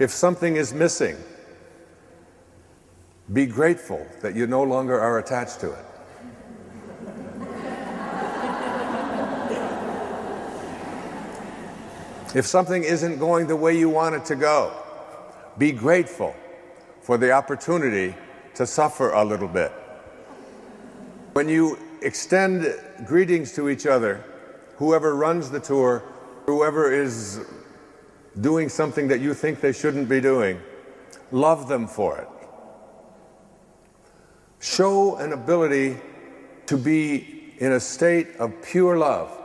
If something is missing, be grateful that you no longer are attached to it. If something isn't going the way you want it to go, be grateful for the opportunity to suffer a little bit. When you extend greetings to each other, whoever runs the tour, whoever is doing something that you think they shouldn't be doing, love them for it. Show an ability to be in a state of pure love,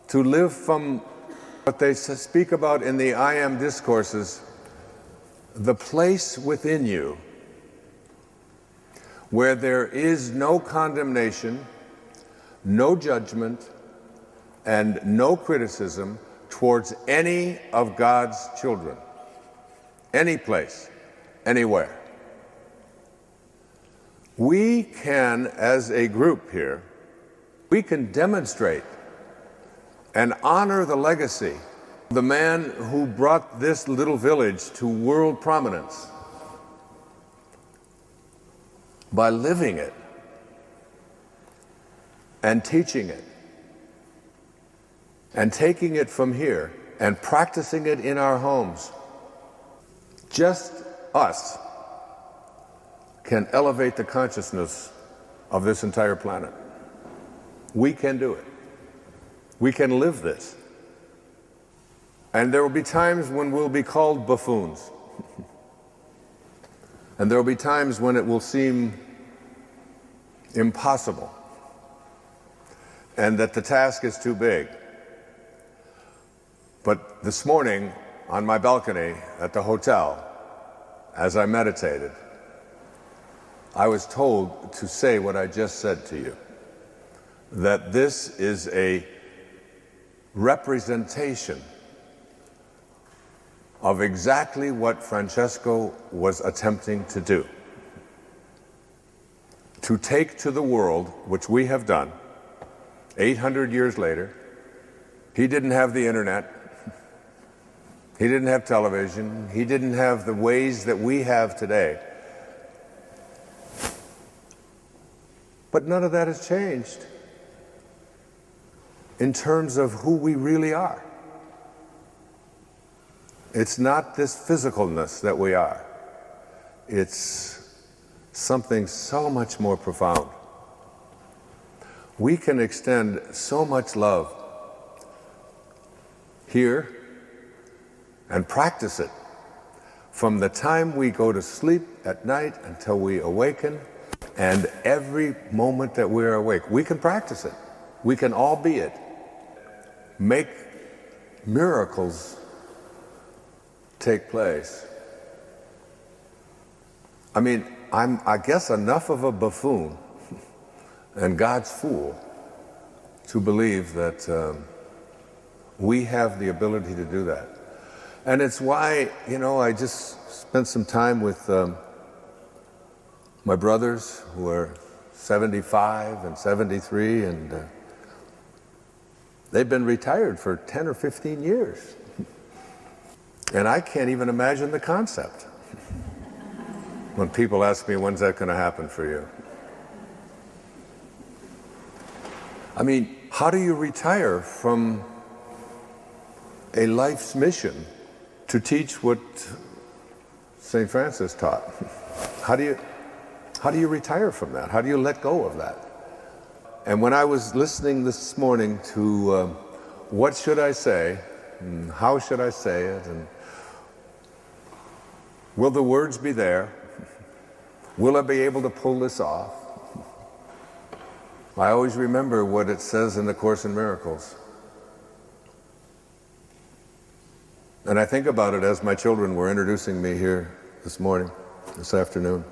to live from what they speak about in the I Am discourses, the place within you where there is no condemnation, no judgment, and no criticism towards any of God's children. Any place, anywhere. We can, as a group here, we can demonstrate and honor the legacy of the man who brought this little village to world prominence by living it and teaching it and taking it from here and practicing it in our homes. Just us can elevate the consciousness of this entire planet. We can do it. We can live this. And there will be times when we'll be called buffoons. And there will be times when it will seem impossible and that the task is too big. But this morning, on my balcony at the hotel, as I meditated, I was told to say what I just said to you, that this is a representation of exactly what Francesco was attempting to do. To take to the world, which we have done, 800 years later. He didn't have the internet. He didn't have television. He didn't have the ways that we have today. But none of that has changed in terms of who we really are. It's not this physicalness that we are. It's something so much more profound. We can extend so much love here and practice it from the time we go to sleep at night until we awaken, and every moment that we're awake. We can practice it. We can all be it. Make miracles take place. I mean, I'm, I guess, enough of a buffoon and God's fool to believe that we have the ability to do that. And it's why, you know, I just spent some time with my brothers who are 75 and 73, and they've been retired for 10 or 15 years. And I can't even imagine the concept. When people ask me, when's that going to happen for you? I mean, how do you retire from a life's mission to teach what St. Francis taught? How do you retire from that? How do you let go of that? And when I was listening this morning to what should I say, and how should I say it, and will the words be there? Will I be able to pull this off? I always remember what it says in the Course in Miracles. And I think about it as my children were introducing me here this morning, this afternoon.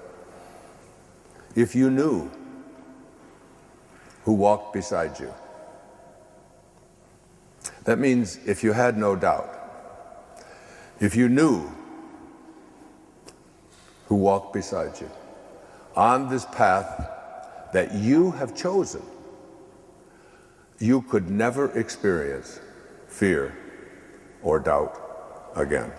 If you knew who walked beside you, that means if you had no doubt. If you knew who walked beside you on this path that you have chosen, you could never experience fear or doubt again.